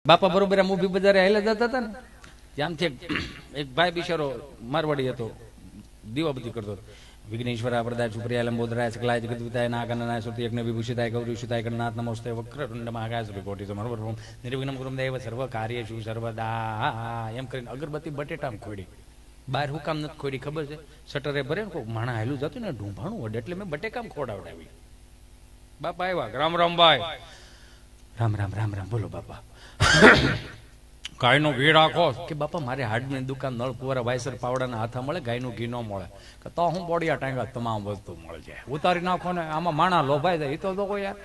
બાપા બરોબર આમ ઊભી બજારે હેલા જતા હતા ને, ત્યાંથી એક ભાઈ બિચારો મારવાડી હતો, દીવાબત્તી કરતો હતો. વિઘ્નેશ્વર પ્રદાય સુપ્રિયા લંબોદરાય સકલાય જગદવિતાય નાગનનાય સુતિ યજ્ઞ વિભૂષિતાય ગૌરીષિતાય ગણનાથ નમોસ્તે વક્રતુંડ મહાકાય સૂર્યકોટિ સમર્પણ નિર્વિઘ્નમ કુરુ દેવ સર્વ કાર્યેષુ સર્વદા એમ કરીને અગરબત્તી બટેટામાં ખોડી. બહાર હું કામ નથી ખોડી ખબર છે? શટરે ભરે ને કોઈ માણા હેલું જતું ને ઢૂંભાણું વડે એટલે મેં બટેકામ ખોડાવડાવી. બાપા આવ્યા, રામ રામ ભાઈ. રામ રામ રામ રામ બોલો બાપા. ગાયનું ઘી રાખો કે બાપા મારે હાડની દુકાન નળ પુવારા વાયસર પાવડાના હાથા મળે, ગાયનું ઘી ન મળે કે તો હું બોડિયા ટાંગા તમામ વસ્તુ મળે છે, ઉતારી નાખો ને. આમાં માણા લોભાઈ જાય, એ તો કોઈ યાર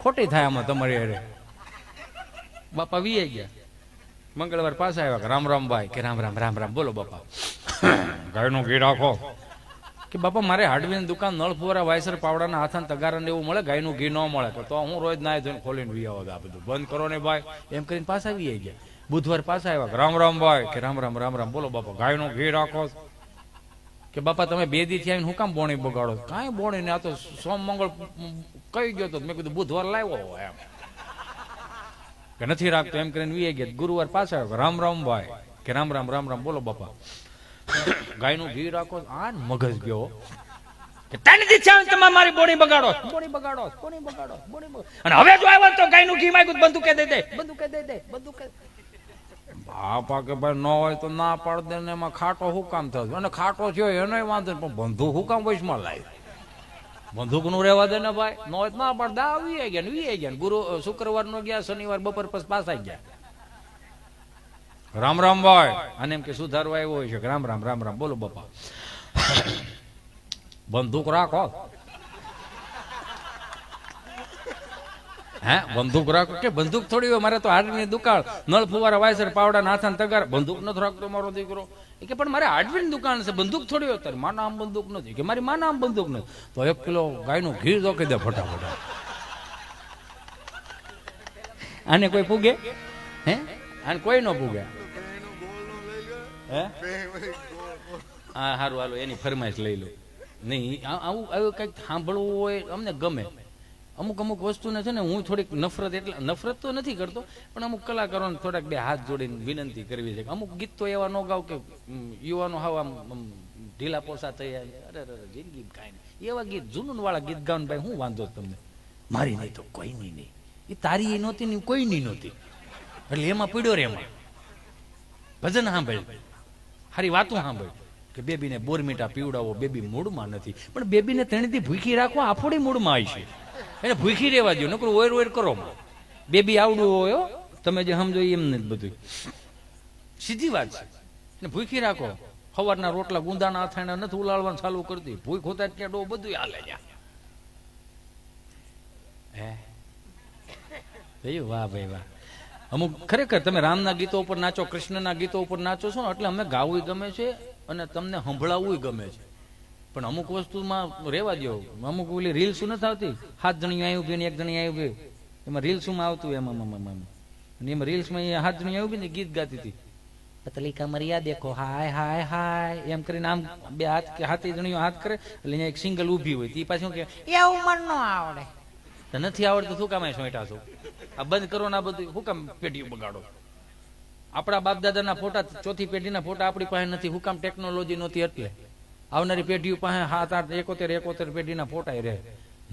ખોટી થાય આમાં તમારી અરે. બાપા વી ગયા. મંગળવાર પાસે આવ્યા, રામ રામ ભાઈ કે રામ રામ રામ રામ બોલો બાપા. ગાયનું ઘી રાખો કે બાપા મારે હાર્ડવેરની દુકાન નળ પુવારા વાયસર પાવડાના હાથા તગારા ને એવું મળે, ગાયનું ઘી ન મળે તો હું રોજ નાય ધોઈને ખોલીને વી આવો. આ બધું બંધ કરો ને ભાઈ એમ કરીને પાછા વી ગયા. બુધવાર પાછા આવ્યા, રામ રામ ભાઈ કે રામ રામ રામ રામ બોલો બાપા. ગાયનું ઘી રાખો કે બાપા તમે 2 દી થી આવીને હું કામ બોણી બગાડો? કાંઈ બોણી ને, આ તો સોમ મંગળ કઈ ગયો તો મેં કીધું બુધવાર લાવ્યો એમ કે નથી રાખતો એમ કરીને વી ગયા. ગુરુવાર પાછા આવ્યા, રામ રામ ભાઈ કે રામ રામ રામ રામ બોલો બાપા. ગાયનું ઘી રાખો. આ મગજ ગયો કે તને દીધા તમે મારી બોડી બગાડો, બોડી બગાડો, બોડી બગાડો, બોડી બગાડો. અને હવે જો આવ્યો તો ગાયનું ઘી માંગ્યું, બંદૂકે દે દે, બંદૂકે દે દે, બંદૂકે. બાપા કે ભાઈ ન હોય તો ના પાડ દે ને, એમાં ખાટો શું કામ થયો? અને ખાટો થયો એનો વાંધો પણ બંદૂક શું કામ વૈશમાં લાવી? બંદૂક નું રહેવા દે ને ભાઈ. ન હોય ના પાડ દે. વી ગયા ને વી ગયા. ગુરુ શુક્રવાર નો ગયા, શનિવાર બપોર પછી પાછા ગયા. રામ રામ ભાઈ. અને એમ કે સુધારવા આવ્યો હોય છે. રામ રામ રામ રામ બોલો બાપા. બંદૂક રાખો. હે બંદૂક રાખો કે બંદૂક થોડી હોય? મારે તો હાર્ડવેરની દુકાન નળ ફુવારા વાયસર પાવડા નાથા તગાર. બંદૂક નથી રાખતો મારો દીકરો. એ કે પણ મારે હાર્ડવેરની દુકાન છે, બંદૂક થોડી હોય? તારી માના આમ બંદૂક નથી કે મારી માના આમ બંદૂક નથી. તો 1 કિલો ગાયનું ઘી જોકી દે ફટાફટ. આને કોઈ પૂગે? હે આને કોઈ ન પૂગે. હે હા સારું હાલો એની ફરમાઈશ લઈ લો. નહીં આવું આવું કંઈક સાંભળવું હોય અમને ગમે. અમુક અમુક વસ્તુને છે ને હું થોડીક નફરત, એટલે નફરત તો નથી કરતો પણ અમુક કલાકારોને થોડાક 2 હાથ જોડીને વિનંતી કરવી છે કે અમુક ગીત તો એવા ન ગાવ કે યુવાનો હાવ આમ ઢીલા પોસા થઈ જાય. અરે જિંદગી કાંઈ નહીં. એવા ગીત જૂનું વાળા ગીત ગાવાનું ભાઈ હું વાંધો તમને? મારી નહીં તો કોઈની નહીં. એ તારી એ નહોતી ને કોઈની નહોતી, એટલે એમાં પીડ્યો રે. એમાં ભજન સાંભળ, સારી વાતો સાંભળ કે બેબીને બોરમીટા પીવડાવો, બેબી મૂડમાં નથી. પણ બેબીને 3 દી ભૂખી રાખવા આપણી મૂડમાં આવી છે, એને ભૂખી રહેવા દો. નકરું ઓર ઓર કરો. બેબી આવડું હોય તમે જે સમજો એમ નથી, બધું સીધી વાત છે. ને ભૂખી રાખો. સવારના રોટલા ગુંદાના અથાણા નથી ઉલાળવાનું ચાલુ કરતી. ભૂખ હોતા ત્યાં ડો બધું હાલે જા. હે વાહ ભાઈ વાહ. અમુક ખરેખર તમે રામના ગીતો ઉપર નાચો, કૃષ્ણના ગીતો ઉપર નાચો છો ને એટલે અમે ગાવું ગમે છે અને તમને સંભળાવવું ગમે છે. પણ અમુક વસ્તુમાં રહેવા દો. અમુક ઓલી રીલ્સ નથી આવતી, 7 જણી આવી ઉભી ને 1 જણી આવી ઉભી, એમાં રીલ્સમાં આવતું એમાં રીલ્સમાં 7 જણી આવી ઉભી ને ગીત ગાતી હતી. પતલી કમરિયા દેખો હાય હાય હાય એમ કરીને આમ 2 હાથ કે 7 જણીઓ હાથ કરે એટલે અહીંયા એક સિંગલ ઊભી હોય. તે પાછું કે એવું મન ન આવડે. તો નથી આવડતું શું કામ સોંટા છો? આ બંધ કરો ને આ બધું શું કામ પેઢીઓ બગાડો? આપણા બાપ દાદાના ફોટા, 4થી પેઢીના ફોટા આપણી પાસે નથી. શું કામ? ટેકનોલોજી નહોતી એટલે. આવનારી પેઢીઓ પાસે 7, 8, 71 પેઢીના ફોટા રહે.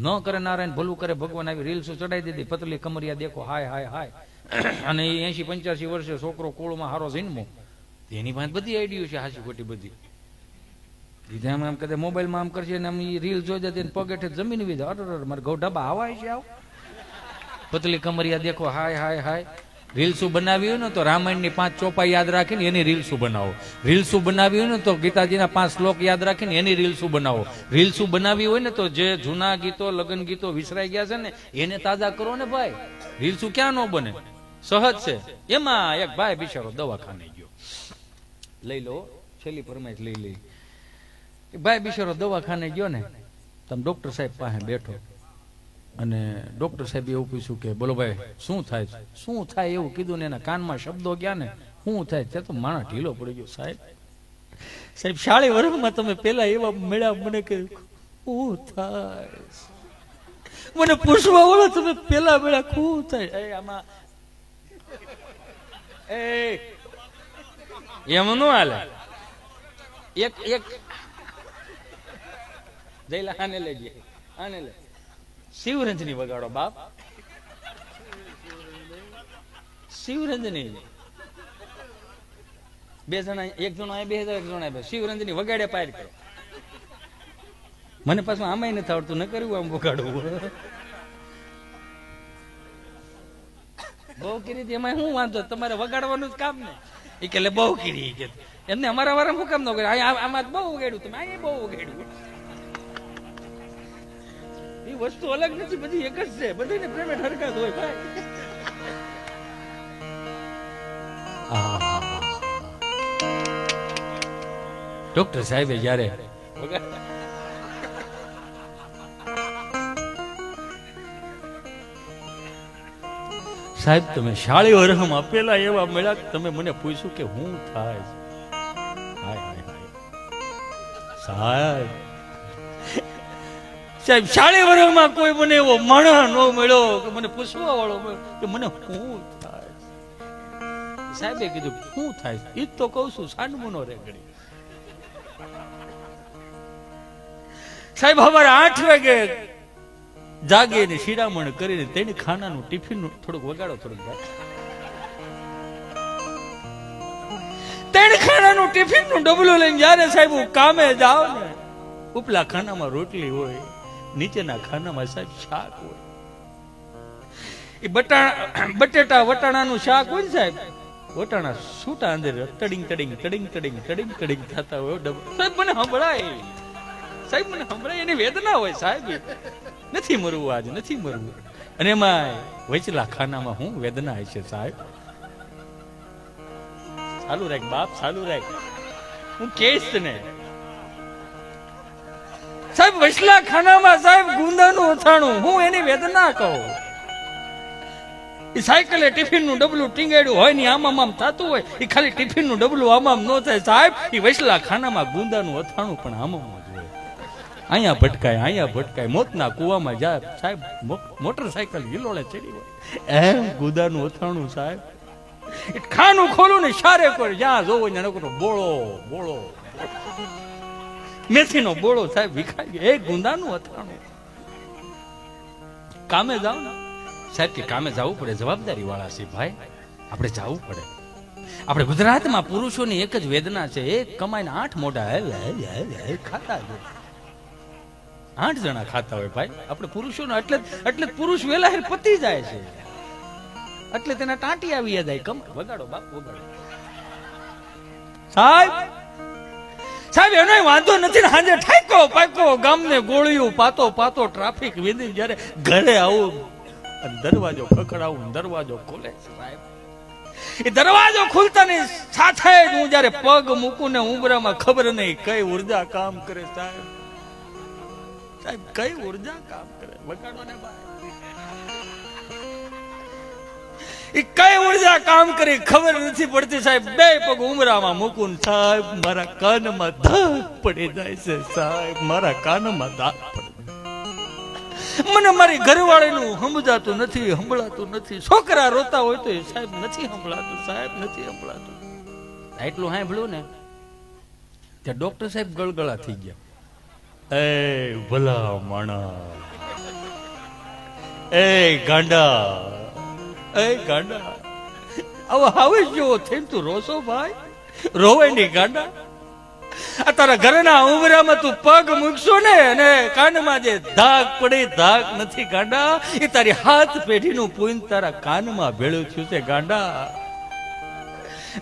ન કરે નારાયણ ભલું કરે ભગવાન. આવી રીલ્સો ચડાવી દીધી, પતલી કમરિયા દેખો હાય હાય હાય. અને એ 80-85 વર્ષે છોકરો કોળમાં હારો જન્મો, એની પાસે બધી આઈડિયો છે હાસી ખોટી બધી. આમ આમ કદાચ મોબાઈલમાં આમ કરશે ને આમ રીલ જોઈ જાય પગ હેઠે જમીન વી જાય. અરે મારે ઘઉં ઢબા હવાય છે. આવ પતલી કમરિયા દેખો હાય હાય હાય. રીલ્સું બનાવી હોય ને તો રામાયણની 5 ચોપા યાદ રાખીને એની રીલ્સું બનાવો. રીલ્સું બનાવી હોય ને તો ગીતાજીના 5 શ્લોક યાદ રાખીને એની રીલ્સું બનાવો. રીલ્સું બનાવી હોય ને તો જે જૂના ગીતો, લગ્ન ગીતો વિસરાઈ ગયા છે ને એને તાજા કરો ને ભાઈ. રીલ્સું ક્યાં ન બને? સહજ છે. એમાં એક ભાઈ બિચારો દવાખાને ગયો. લઈ લો છેલ્લી ફરમાઈશ લઈ લઈ. ભાઈ બિચારો દવાખાને ગયો ને, તમે ડોક્ટર સાહેબ પાસે બેઠો અને ડોક્ટર સાહેબ એવું પૂછ્યું કે બોલો ભાઈ શું થાય? શું થાય એવું કીધું ને એના કાનમાં શબ્દો ગયા ને શું થાય ત્યાં તો માણસ ઢીલો પડી ગયો. સાહેબ સાહેબ 40 વર્ષમાં તમે પેલા એવા મળ્યા, મને કે શું થાય? મને પૂછવા વાળા તમે પેલા મળ્યા શું થાય? આમાં એ એમ નો હાલે. એક એક જયલા આને લેજે, આને લે. શિવરંજની વગાડો બાપ, શિવરંજની. બે જણા, એક જણો આ બે, એક જણો આ બે. શિવરંજની વગાડે પાર કરો. મને પાછું આમાંય નથી આવડતું, ન કર્યું આમ વગાડવું. બહુ કીધી એમાં શું વાંધો, તમારે વગાડવાનું જ કામ ને. એ કે બહુ કીધી કે એમને અમારા વાળા શું કામ ન કરે, આમાં બહુ વગાડ્યું, તમે અહીંયા બહુ વગાડ્યું. એ વસ્તુ અલગ નથી, બધી એક જ છે, બધી પેમેન્ટ હરકત હોય ભાઈ. ડોક્ટર સાહેબે જયારે સાહેબ તમે શાળી વરહમ આપેલા એવા મળ્યા, તમે મને પૂછ્યું કે હું થાય. સાહેબ સાહેબ શાળી વરહમાં કોઈ મને એવો માણસ ન મળ્યો કે મને પૂછવા વાળો મળ્યો કે મને શું થાય. સાહેબે કીધું શું થાય, એ જ તો કઉ છું, સાંડમુનો રેગડી. સાહેબ સવારે 8 વાગે જાગીને શિરામણ કરીને તેની ખાનાનું ટિફિન નું થોડુંક વગાડો, થોડુંક તેની ખાનાનું ટિફિન નું ડબલું લઈને જયારે સાહેબ હું કામે જાવ ને, ઉપલા ખાનામાં રોટલી હોય, નીચેના ખાનામાં સાહેબ શાક હોય. એ બટેટા વટાણાનું શાક હોય ને સાહેબ, વટાણા છૂટા અંદર તડિંગ તડિંગ તડિંગ તડિંગ તડિંગ તડિંગ થતા હોય. સાહેબ મને સંભળાય, સાહેબ મને સંભળાય, એની વેદના હોય સાહેબ. નથી મરવું આજ, નથી મરવું. અને એમાં વચલા ખાનામાં હું વેદના છે સાહેબ. ચાલુ રાખ બાપ, ચાલુ રાખ, હું કહીશ ને સાહેબ. વચલા ખાનામાં સાહેબ ગુંદાનું અથાણું, હું એની વેદના કહું. એ સાયકલે ટિફિન નું ડબલું ટીંગાડ્યું હોય ને આમ આમ થતું હોય, એ ખાલી ટિફિન નું ડબલું આમ ન થાય સાહેબ. એ વચલા ખાનામાં ગુંદાનું અથાણું પણ આમ અહીંયા ભટકાય, અહીંયા ભટકાય, મોતના કુવામાં જાય સાહેબ. મોટરસાયકલ હિલોળે ચડી હોય એમ ગુદાનું અથાણું સાહેબ. ખાનું ખોલું ને સારે કોઈ જ્યાં જોવો બોળો બોળો, મેથીનો બોળો સાહેબ વિખાઈ ગયો. એ ગુંદાનું અથાણું. કામે જાવ ને સાહેબ, કે કામે જવું પડે, જવાબદારી વાળા છે ભાઈ, આપણે જવું પડે. આપણે ગુજરાતમાં પુરુષોની એક જ વેદના છે, એક કમાઈને 8 મોઢા ખાતા હોય. 8 જણા ખાતા હોય ભાઈ આપણે પુરુષોનો. એટલે પુરુષ વેલા પતી જાય છે, એટલે તેના ટાંટી આવી જાય. કમ વગાડો બાપ, વગાડો સાહેબ. સાહેબ એનો વાંધો નથી ને, હાજે ઠાકો પાકો ગામને ગોળીઓ પાતો પાતો ટ્રાફિક વિંધી જયારે ઘરે આવું, દરવાજો ખખડાવું, દરવાજો ખોલે સાહેબ. એ દરવાજો ખુલતાની સાથે જ હું જયારે પગ મૂકું ને ઉંબરામાં ખબર નહીં કઈ ઉર્જા કામ કરે સાહેબ. સાહેબ કઈ ઉર્જા કામ કરે, વગાડો ને ભાઈ. એ કઈ ઉર્જા કામ કરી ખબર નથી પડતી સાહેબ. 2 પગ ઉમરામાં મૂકું સાહેબ, મારા કાનમાં ધાક પડી જાય છે સાહેબ, મારા કાનમાં ધાક પડી. મને મારી ઘરવાળીનું સમજાતું નથી, સંભળાતું નથી. છોકરા રોતા હોય તો સાહેબ નથી સંભળાતું, સાહેબ નથી સંભળાતું. એટલું સાંભળ્યું ને ત્યાં ડોક્ટર સાહેબ ગળગળા થઈ ગયા. એ ભલા માણા, એ ગાંડા, એ ગાંડા, હવે જેવો થઈને તું રોસો ભાઈ, રોવે ની ગાંડા. આ તારા ઘરના ઉમરામાં તું પગ મૂકશો ને અને કાનમાં જે ધાક પડી, ધાક નથી ગાંડા, એ તારી હાથ પેઢીનું પૂન તારા કાનમાં ભેળું થયું છે ગાંડા.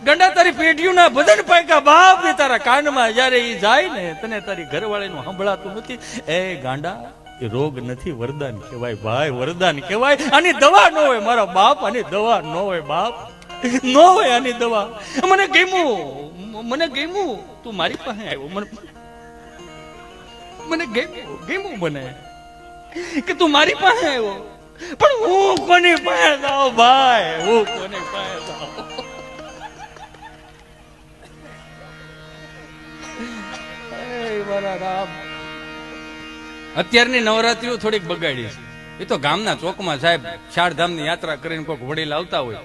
ગંડા તારી પેઢીઓના બદન પાક્યા બાપ ને તારા કાનમાં જયારે ઈ જાય ને, તને તારી ઘરવાળીનું સંભળાતું નથી. એ ગાંડા, એ રોગ નથી, વરદાન કહેવાય ભાઈ, વરદાન કહેવાય. આની દવા ન હોય મારા બાપ, આની દવા ન હોય બાપ, ન હોય આની દવા. મને ગમ્યું, મને ગમ્યું તું મારી પાસે આવ્યો, મને ગમ્યું મને કે તું મારી પાસે આવ્યો. પણ હું કોની પાસે જાઉં ભાઈ, હું કોની પાસે જાઉં? અત્યારની નવરાત્રીઓ થોડીક બગાડી છે. એ તો ગામના ચોકમાં સાહેબ 4 ધામની યાત્રા કરીને કોઈક વડીલ આવતા હોય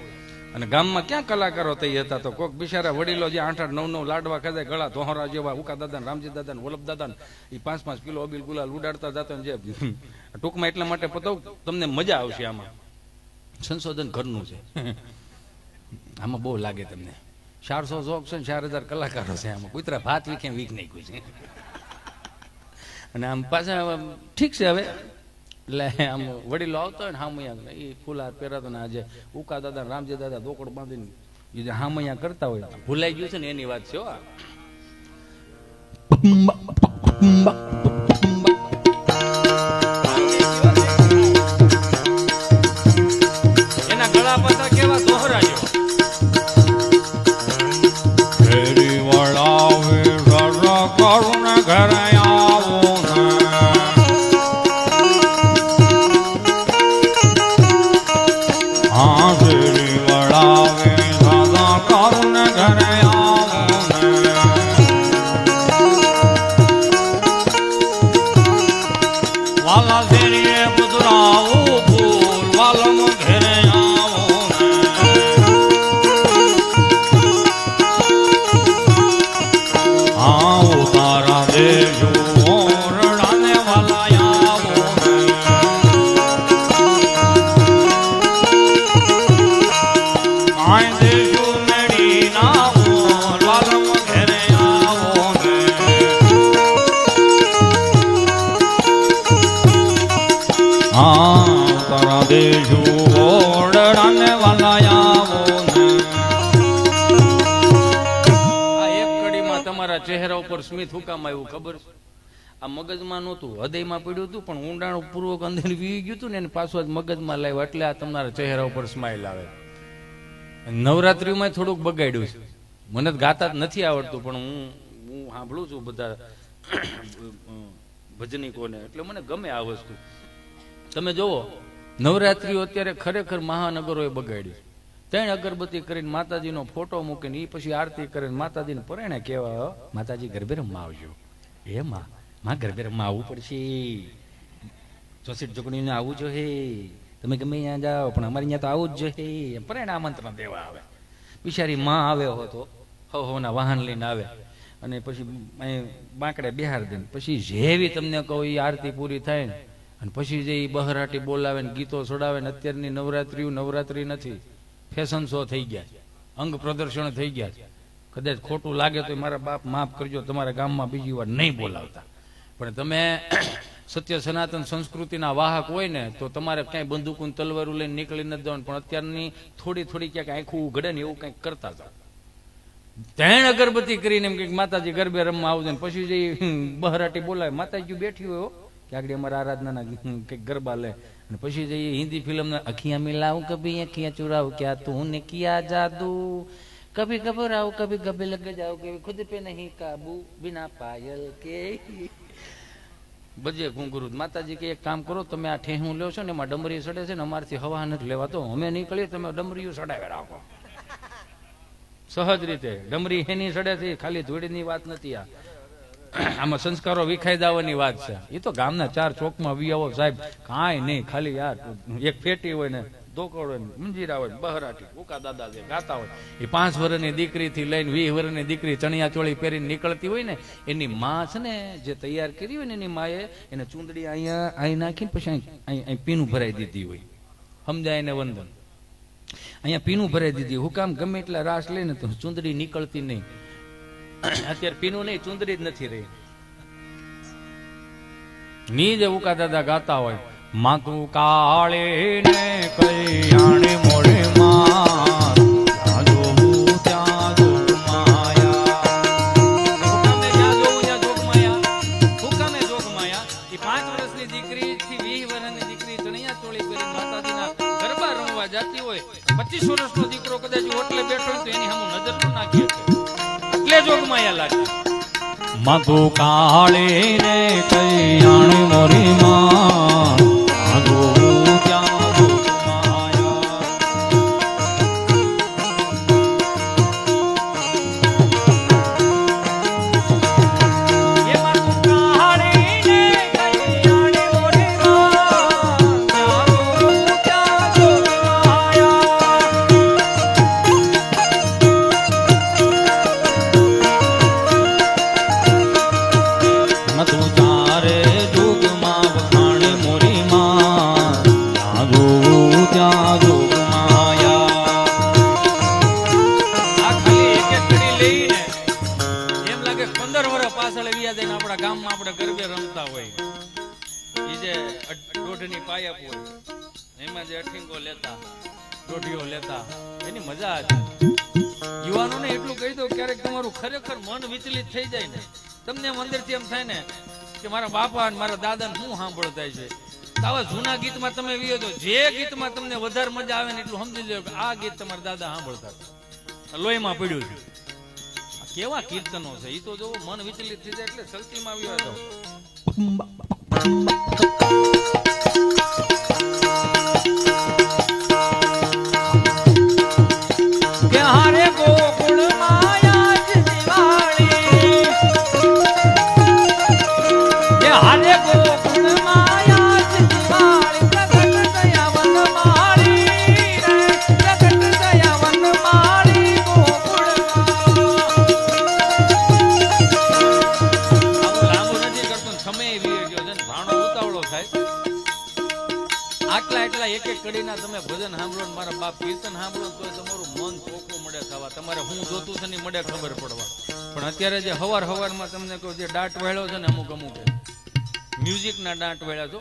અને ગામમાં ક્યાં કલાકારો થઈ હતા, તો કોઈક બિચારા વડીલો જે 8-8, 9-9 લાડવા ખાધા, ગળા ધોહરા જેવા ઉકા દાદા, રામજી દાદા, વલ્લભ દાદા, એ 5-5 કિલો અબીલ ગુલાલ ઉડાડતા જતા. જે ટૂંકમાં એટલા માટે પતાવ, તમને મજા આવશે. આમાં સંશોધન ઘરનું છે, આમાં બહુ લાગે તમને. 400 જોક છે, 4000 કલાકારો છે આમાં. કુતરા ભાત વીખે વીખ નહીં કોઈ છે. અને આમ પાછા ઠીક છે હવે, એટલે આમ વડીલો આવતો હોય ને હામૈયા, એ ફૂલહાર પહેરાતો ને આજે ઉકા દાદા, રામજી દાદા દોકડ બાંધીને એ જે હામૈયા કરતા હોય, ભૂલાઈ ગયું છે ને એની વાત છે. એના ગળા પાછા કેવા દોહરાજો. ફેરી વળાવે કરુણ ઘરે આવું હા, ફેરી વળાવે દાદા કરુણ ઘરે આવું વાલા ફેરીએ પુતરાવું ફૂલ વાલમ ઘરે ચહેરા ઉપર સ્મિત હુકામ આવ્યું ખબર છે? આ મગજમાં નહોતું, હૃદયમાં પડ્યું હતું, પણ ઊંડાણ પૂર્વક અંદર વી ગયું હતું ને એને પાછું મગજમાં લાવ્યું, એટલે આ તમારા ચહેરા ઉપર સ્માઇલ આવે. નવરાત્રીમાં થોડુંક બગાડ્યું છે. મને ગાતા જ નથી આવડતું, પણ હું સાંભળું છું બધા ભજનીકોને, એટલે મને ગમે આ વસ્તુ. તમે જોવો, નવરાત્રીઓ અત્યારે ખરેખર મહાનગરોએ બગાડ્યું. 3 અગરબત્તી કરીને માતાજીનો ફોટો મૂકીને એ પછી આરતી કરીને માતાજીને પરાણે કહેવાય, માતાજી ગરબે રમવા આવજો. એ માં ગરબે રમવા આવવું પડશે, 64 જોગણીને આવવું જોઈએ, તમે ગમે ત્યાં જાઓ પણ અમારે અહીંયા તો આવું જ જોઈએ, પરાણે આમંત્રણ દેવા આવે. બિચારી માં આવે હતો, હોના વાહન લઈને આવે, અને પછી અહીં બાંકડે બિહાર દે. પછી જેવી તમને કહો એ આરતી પૂરી થાય ને, અને પછી જે બહરાટી બોલાવે ને ગીતો ચડાવે ને. અત્યારની નવરાત્રી નથી, ફેશન શો થઈ ગયા છે, અંગ પ્રદર્શન થઈ ગયા છે. કદાચ ખોટું લાગે તો મારા બાપ માફ કરજો, તમારા ગામમાં બીજી વાર નહીં બોલાવતા. પણ તમે સત્ય સનાતન સંસ્કૃતિના વાહક હોય ને, તો તમારે ક્યાંય બંદૂકું તલવારું લઈને નીકળી નથી જવાનું. પણ અત્યારની થોડી ક્યાંક આંખું ઉઘડે ને એવું કંઈક કરતા હતા. 3 અગરબત્તી કરીને એમ કંઈક માતાજી ગરબે રમવા આવશે ને પછી જે બહરાટી બોલાવે, માતાજી બેઠી હોય કે આગળ અમારા આરાધનાના કંઈક ગરબા લે. અને પછી જઈએ હિન્દી ફિલ્મના અખિયા મિલાવું કભી અખિયા ચુરાવું, ક્યાં તું ને કિયા જાદુ, કભી ઘબરાઉ કભી ગભે લગ જાઉ, કભી ખુદ પે નહીં કાબુ, બિના પાયલ કે બજે ઘુંઘરું. માતાજી કે એક કામ કરો, તમે આ ઠેહું લ્યો છો ને એમાં ડમરી સડે છે ને, અમારથી હવા નથી લેવાતો, અમે નીકળીએ તમે ડમરીયું સડાવે રાખો. સહજ રીતે ડમરી હેની સડે છે, ખાલી ધૂળની વાત નથી. આમાં સંસ્કારો વિખાઈ દાવાની વાત છે. એ તો ગામના 4 ચોકમાં વિયાવો સાહેબ, કાંઈ નહીં, ખાલી યાર એક ફેટી હોય ને, ધોકડ હોય ને, મંજીરા હોય, બહરાટી ઉકા દાદા જે ગાતા હોય, એ 5 વર્ષની દીકરીથી લઈને 20 વર્ષની દીકરી ચણિયા ચોળી પહેરીને નીકળતી હોય ને, એની માં છે ને જે તૈયાર કરી હોય ને, એની માએ એને ચૂંદડી અહીંયા અહીં નાખીને પછી અહીં પીનું ભરાઈ દીધી હોય. સમજાય ને વંદન, અહીંયા પીનું ભરાઈ દીધી. હું કામ ગમે એટલા રાસ લઈને તો ચૂંદડી નીકળતી નહીં. અત્યારે પીનું નહીં, ચૂંદડી જ નથી રહી. નીજ ઉકા દાદા ગાતા હોય, માતું કાળે ને કલ્યાણે મોડે માં, ત્યાં જોવું ત્યાં જોગ માયા. હુકામે જોગ માયા. એ 5 વર્ષની દીકરી થી 20 વર્ષની દીકરી ચણિયા ચોળી કરી માતાજીના ગરબા રમવા જતી હોય, 25 વર્ષનો દીકરો કદાચ ઓટલે બેઠો હોય તો એની સામે નજર ન નાખી એટલે જોગમાયા લાગે. માતું કાળે ને કલ્યાણ મોરી માં, ત્યાં જોવું આપણે ગરબે રમતા હોય એ જે દોઢની પાયપ હોય એમાં જે અઠીંગો લેતા દોઢીઓ લેતા એની મજા હતી. યુવાનોને એટલું કહી દઉં ક્યારેક તમારું ખરેખર મન વિચલિત થઈ જાય ને, તમને એમ અંદરથી એમ થાય ને કે મારા બાપા અને મારા દાદા શું સાંભળતા છે, તો આવા જૂના ગીતમાં તમે વિયો તો જે ગીતમાં તમને વધારે મજા આવે ને એટલું સમજી લો કે આ ગીત તમારા દાદા સાંભળતા હતા, લોહીમાં પડ્યું છે. આ કેવા કીર્તનો છે એ તો જો મન વિચલિત થઈ જાય એટલે સલતીમાં આવ્યો હતો. કે હારે ગોકુળ માયા જ દિવાળી, કે હારે ગોકુળ માયા જ દિવાળી, પ્રગટ થયા વનમાળી રે, પ્રગટ થયા વનમાળી ગોકુળમાં. આવું લાંબુ નથી કરતો ને સમય વીએ ગયો છે ને ભાણો ઉતાવળો થાય. આટલા એટલા એક એક કડીના તમે ભજન સાંભળો ને મારા બાપ કીર્તન સાંભળો તો તમારું મન ચોખ્ખું મળે થવા, તમારે હું જોતું છે ને મળે ખબર પડવા. પણ અત્યારે જે હવારમાં તમને કહું જે દાંટ વેળો છે ને અમુક મ્યુઝિકના દાંટ વેળા છો